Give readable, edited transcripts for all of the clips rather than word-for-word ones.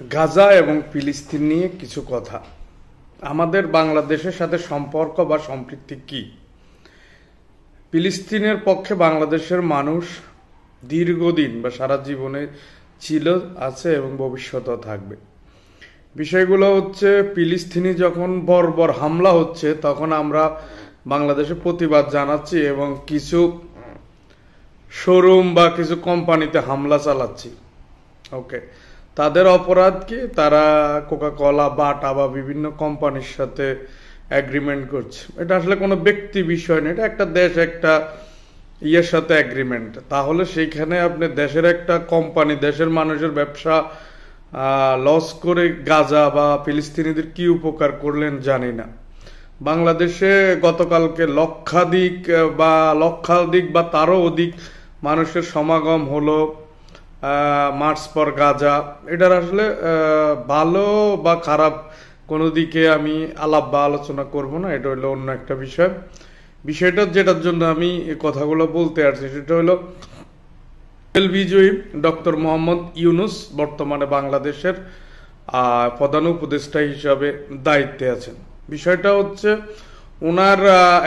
গাজা এবং ফিলিস্তিন নিয়ে কিছু কথা। আমাদের বাংলাদেশের সাথে সম্পর্ক বা সম্পৃক্তি কি? ফিলিস্তিনের পক্ষে বাংলাদেশের মানুষ দীর্ঘদিন বা সারা জীবনে ছিল, আছে এবং ভবিষ্যতেও থাকবে। বিষয়গুলো হচ্ছে, ফিলিস্তিনি যখন বর্বর হামলা হচ্ছে তখন আমরা বাংলাদেশে প্রতিবাদ জানাচ্ছি এবং কিছু শোরুম বা কিছু কোম্পানিতে হামলা চালাচ্ছি। ওকে, তাদের অপরাধ কি? তারা কোকাকোলা, বাটা বা বিভিন্ন কোম্পানির সাথে এগ্রিমেন্ট করছে। এটা আসলে কোনো ব্যক্তি বিষয় না, এটা একটা দেশ একটা ইয়ের সাথে এগ্রিমেন্ট। তাহলে সেইখানে আপনি দেশের একটা কোম্পানি, দেশের মানুষের ব্যবসা লস করে গাজা বা ফিলিস্তিনিদের কি উপকার করলেন জানি না। বাংলাদেশে গতকালকে লক্ষাধিক বা তারও অধিক মানুষের সমাগম হলো মার্চ ফর গাজা। এটার আসলে ভালো বা খারাপ কোনো দিকে আমি আলাপ বা আলোচনা করব না, এটা হলো অন্য একটা বিষয়। বিষয়টা যেটার জন্য আমি এই কথাগুলো বলতে আসছি সেটা হলো নোবেল বিজয়ী ডক্টর মোহাম্মদ ইউনূস বর্তমানে বাংলাদেশের প্রধান উপদেষ্টা হিসাবে দায়িত্বে আছেন। বিষয়টা হচ্ছে, ওনার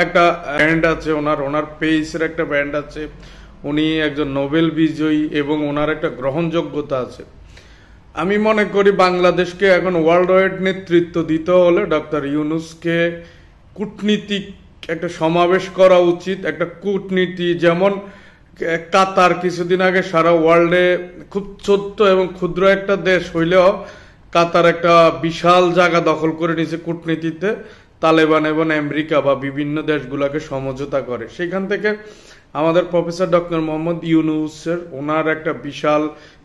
একটা ব্র্যান্ড আছে, ওনার পেজের একটা ব্র্যান্ড আছে। উনি একজন নোবেল বিজয়ী এবং ওনার একটা গ্রহণযোগ্যতা আছে। আমি মনে করি বাংলাদেশকে এখন ওয়ার্ল্ড ওয়াইড নেতৃত্ব দিতে হলে ডক্টর ইউনূসকে কূটনীতিক একটা সমাবেশ করা উচিত। একটা কূটনীতি, যেমন কাতার কিছুদিন আগে সারা ওয়ার্ল্ডে খুব ছোট্ট এবং ক্ষুদ্র একটা দেশ হইলেও কাতার একটা বিশাল জায়গা দখল করে নিয়েছে কূটনীতিতে, তালেবান এবং আমেরিকা বা বিভিন্ন দেশগুলোকে সমঝোতা করে। সেখান থেকে আমাদের প্রফেসর ডক্টর মোহাম্মদ ইউনূসের ওনার একটা বিশাল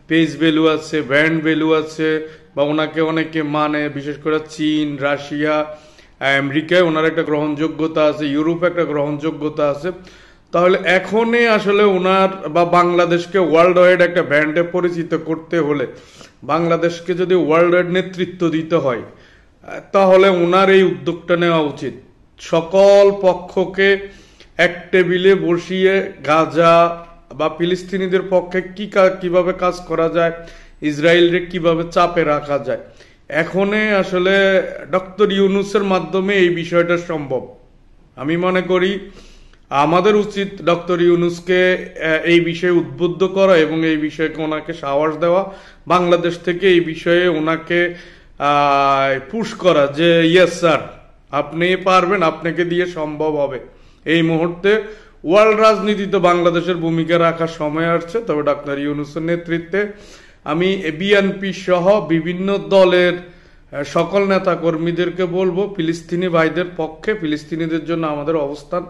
পেজ ভ্যালু আছে, ব্র্যান্ড ভ্যালু আছে, বা ওনাকে অনেকে মানে, বিশেষ করে চীন, রাশিয়া, আমেরিকায় ওনার একটা গ্রহণযোগ্যতা আছে, ইউরোপে একটা গ্রহণযোগ্যতা আছে। তাহলে এখনই আসলে ওনার বা বাংলাদেশকে ওয়ার্ল্ড ওয়াইড একটা ব্র্যান্ডে পরিচিত করতে হলে, বাংলাদেশকে যদি ওয়ার্ল্ড ওয়াইড নেতৃত্ব দিতে হয়, তাহলে ওনার এই উদ্যোগটা নেওয়া উচিত। সকল পক্ষকে এক টেবিলে বসিয়ে গাজা বা ফিলিস্তিনিদের পক্ষে কিভাবে কাজ করা যায়, ইসরায়েলকে কিভাবে চাপে রাখা যায়, এখনই আসলে ডক্টর ইউনূসের মাধ্যমে এই বিষয়টা সম্ভব। আমি মনে করি আমাদের উচিত ডক্টর ইউনূসকে এই বিষয়ে উদ্বুদ্ধ করা এবং এই বিষয়কে ওনাকে সাহস দেওয়া, বাংলাদেশ থেকে এই বিষয়ে ওনাকে পুশ করা যে ইয়েস স্যার, আপনি পারবেন, আপনাকে দিয়ে সম্ভব হবে। এই মুহূর্তে ওয়ার্ল্ড রাজনীতিতে বাংলাদেশের ভূমিকা রাখার সময় আসছে। তবে ডক্টর ইউনূসের নেতৃত্বে আমি বিএনপি সহ বিভিন্ন দলের সকল নেতা কর্মীদেরকে বলবো, ফিলিস্তিনি ভাইদের পক্ষে, ফিলিস্তিনিদের জন্য আমাদের অবস্থান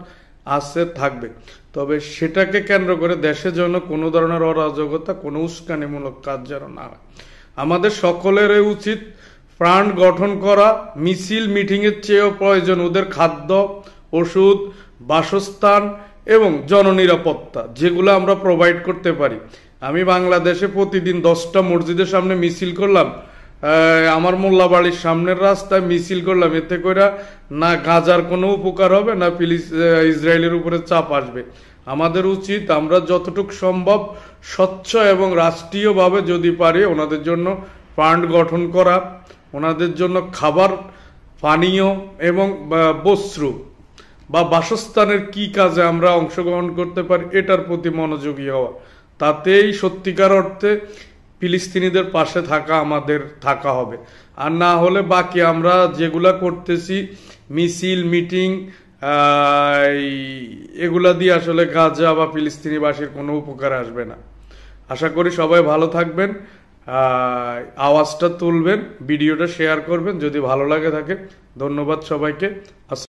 আছে, থাকবে। তবে সেটাকে কেন্দ্র করে দেশের জন্য কোনো ধরনের অরাজকতা, কোনো উস্কানিমূলক কাজ যেন না হয়। আমাদের সকলেরই উচিত ফ্রন্ট গঠন করা। মিছিল মিটিংয়ের চেয়েও প্রয়োজন ওদের খাদ্য, ওষুধ, বাসস্থান এবং জননিরাপত্তা, যেগুলো আমরা প্রোভাইড করতে পারি। আমি বাংলাদেশে প্রতিদিন 10টা মসজিদের সামনে মিছিল করলাম, আমার মোল্লাবাড়ির সামনের রাস্তায় মিছিল করলাম, এতে করে না গাজার কোনো উপকার হবে, না ইসরায়েলের উপরে চাপ আসবে। আমাদের উচিত আমরা যতটুকু সম্ভব স্বচ্ছ এবং রাষ্ট্রীয়ভাবে যদি পারি ওনাদের জন্য ফান্ড গঠন করা, ওনাদের জন্য খাবার, পানীয় এবং বস্ত্র বা বাসস্থানের কি কাজে আমরা অংশগ্রহণ করতে পারি এটার প্রতি মনোযোগী হওয়া। তাতেই সত্যিকার অর্থে ফিলিস্তিনিদের পাশে আমাদের থাকা হবে। আর না হলে বাকি আমরা যেগুলা করতেছি, মিছিল মিটিং, এগুলা দিয়ে আসলে গাজা বা ফিলিস্তিনিবাসীর কোনো উপকার আসবে না। আশা করি সবাই ভালো থাকবেন, আওয়াজটা তুলবেন, ভিডিওটা শেয়ার করবেন যদি ভালো লাগে থাকে। ধন্যবাদ সবাইকে।